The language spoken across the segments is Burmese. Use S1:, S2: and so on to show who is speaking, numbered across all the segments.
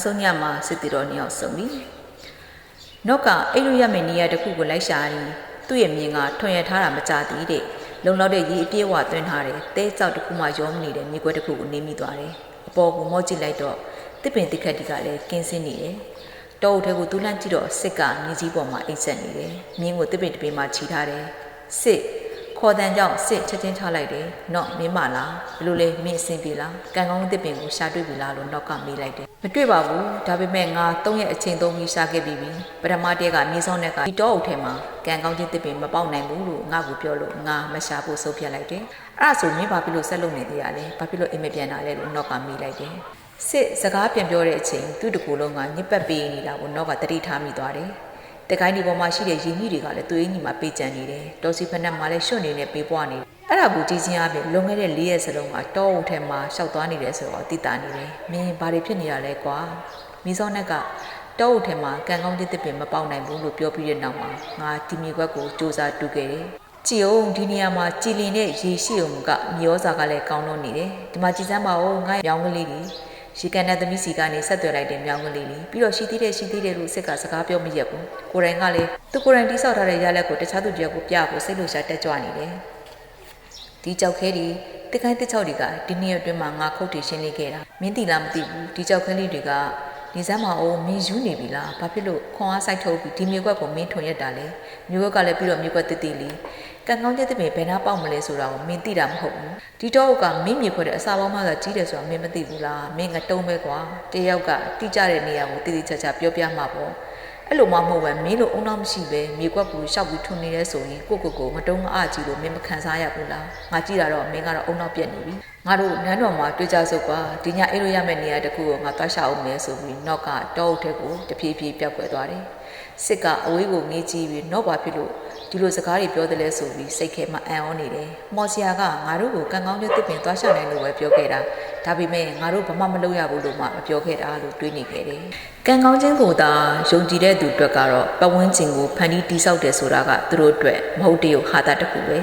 S1: ဆုံးညမှာစစ်တီတော်နှစ်ယောက်ဆုံးပြီနော့ကအဲ့လိုရမယ့်နေရာတစ်ခုကိုလိုက်ရှာရင်သူ့ရဲ့မြင်ကထွန်ရထားတာမကြသေးတဲ့လုံလောက်တဲ့ရေအပြည့်အဝသွင်းထားတဲ့တဲကြောက်တစ်ခုမှရောမနေတဲ့မြေခွက်တစ်ခုကိုနေမိသွားတယ်အပေါ်ကိုမော့ကြည့်လိုက်တော့တစ်ပင်တစ်ခက်တီကလည်းကင်းစင်းနေတယ်တောအုပ်ထဲကိုသူ့လန့်ကြည့်တော့စစ်ကမြေကြီးပေါ်မှာအိတ်ဆက်နေတယ်မြင်းကိုတစ်ပင်တစ်ပင်မှာခြိထားတယ်စစ်ခေါ်တန်ကြောင့်စစ်ချက်ချင်းထားလိုက်တယ်နော့မင်းမလားဘလို့လဲမင်းအဆင်ပြေလားကံကောင်းတစ်ပင်ကိုရှာတွေ့ပြီလားလို့နော့ကမေးလိုက်တယ်မတွေ့ပါဘူးဒါပေမဲ့ငါ3ရက်အချိန်သုံးပြီးရှာခဲ့ပြီးပြီပထမတည်းကမြေစောင်းတဲ့ကဒီတောအုပ်ထဲမှာကံကောင်းချင်းတစ်ပင်မပေါက်နိုင်ဘူးလို့ငါ့ကိုပြောလို့ငါမရှာဖို့ဆုံးဖြတ်လိုက်တယ်အဲ့ဒါဆိုမင်းဘာဖြစ်လို့ဆက်လုပ်နေသေးရလဲဘာဖြစ်လို့အိမ်မပြန်လာလဲလို့နော့ကမေးလိုက်တယ်စစ်စကားပြန်ပြောတဲ့အချိန်သူ့တကူလုံးကညစ်ပတ်ပေးနေတာကိုနော့ကတတိထားမိသွားတယ်တကိုင်းဒီပေါ်မှာရှိတဲ့ရင်းကြီးတွေကလည်းသူ့အင်းကြီးမှာပေးကြံနေတယ်တော်စီဖက်နဲ့မှလည်းရွှွတ်နေနဲ့ပေးပွားနေတယ်အဲ့ဒါကိုကြည့်ချင်းအပြင်လွန်ခဲ့တဲ့4ရက်စလုံးကတောအုပ်ထဲမှာရှောက်သွားနေတယ်ဆိုတော့သိတာနေတယ်မင်းဘာတွေဖြစ်နေရလဲကွာမိစောနဲ့ကတောအုပ်ထဲမှာကံကောင်းတဲ့တစ်ပင်မပေါက်နိုင်ဘူးလို့ပြောပြီးတဲ့နောက်မှာငါဒီမြေခွက်ကိုစူးစမ်းတူခဲ့တယ်ကြည်အောင်ဒီနေရာမှာကြည်လင်တဲ့ရေရှိအောင်ကမျောစာကလည်းကောင်းလို့နေတယ်ဒီမှာကြည်စမ်းပါဦးငါရောင်းကလေးကြီးရှိကန်တဲ့သမီးစီကနေဆက်သွယ်လိုက်တဲ့မြောင်းကလေးလေးပြီးတော့ရှိသေးတယ်လို့စစ်ကစကားပြောမရက်ဘူးကိုရိုင်းကလည်းသူကိုရိုင်းတိဆောက်ထားတဲ့ရလက်ကိုတခြားသူတယောက်ကိုပြဖို့စိတ်လိုရှာတက်ကြွနေတယ်ဒီကြောက်ခဲဒီတခိုင်းတစ်ချောက်တွေကဒီနေ့အတွင်းမှာငါခုတ်တီရှင်းနေခဲ့တာမင်းတီလားမသိဘူးဒီကြောက်ခဲလေးတွေကနေစမ်းမအောင်မင်းယူနေပြီလားဘာဖြစ်လို့ခွန်အားစိုက်ထုတ်ပြီးဒီမြေကွက်ကိုမင်းထွန်ရက်တာလဲမြေကွက်ကလည်းပြီးတော့မြေကွက်တစ်တီလေးကံကောင်းတဲ့တဲ့ဘယ်နာပေါက်မလဲဆိုတာကိုမင်းသိတာမဟုတ်ဘူးဒီတော့ကမင်းမြေခွက်တဲ့အစာပေါင်းမှသာကြီးတယ်ဆိုတာမင်းမသိဘူးလားမင်းကတုံးပဲကွာတယောက်ကတိကျတဲ့နေရာကိုတိတိကျကျပြောပြမှာပေါ့အဲ့လိုမှမဟုတ်ပဲမင်းလိုအုံနောက်မရှိပဲမြေကွက်ကိုရှောက်ပြီးထွန်နေရဲဆိုရင်ကိုမတုံးအားကြီးလို့မင်းမခံစားရဘူးလားငါကြည့်တာတော့မင်းကတော့အုံနောက်ပြက်နေပြီငါတို့နန်းတော်မှာတွေ့ကြစုပ်ကွာဒီညအဲ့လိုရမယ့်နေရာတစ်ခုကိုငါတွားရှာအောင်မယ်ဆိုပြီးနော့ကတောအုပ်ထဲကိုတဖြည်းဖြည်းပြောက်ွယ်သွားတယ်စစ်ကအဝေးကိုငေးကြည့်ပြီးနော့ဘာဖြစ်လို့ဒီလိုစကားတွေပြောတယ်လဲဆိုပြီးစိတ်ထဲမှာအံ့ဩနေတယ်မော်စီယာကငါတို့ကိုကံကောင်းတဲ့တစ်ပင်သွားရှာနိုင်လို့ပဲပြောခဲ့တာဒါပေမဲ့ငါတို့ဘာမှမလုပ်ရဘူးလို့မှမပြောခဲ့တာလို့တွေးနေခဲ့တယ်ကံကောင်းခြင်းကိုသာယုံကြည်တဲ့သူအတွက်ကတော့ပတ်ဝန်းကျင်ကိုဖန်တီးတိဆောက်တယ်ဆိုတာကသူတို့အတွက်မဟုတ်တရုပ်ဟာတာတစ်ခုပဲ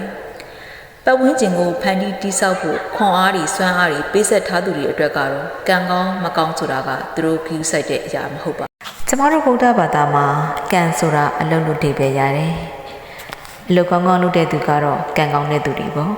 S1: ပတ်ဝန်းကျင်ကိုဖန်တီးတိဆောက်ဖို့ခွန်အားတွေစွမ်းအားတွေပေးဆက်ထားသူတွေအတွက်ကတော့ကံကောင်းမကောင်းဆိုတာကသူတို့ဂရုစိုက်တဲ့အရာမဟုတ်ပါကျမတို့ဗုဒ္ဓဘာသာမှာကံဆိုတာအလုံးလို့တည်ပဲရတယ်အလုပ်ကောင်းကောင်းလုပ်တဲ့သူကတော့ကံကောင်းတဲ့သူတွေပေါ့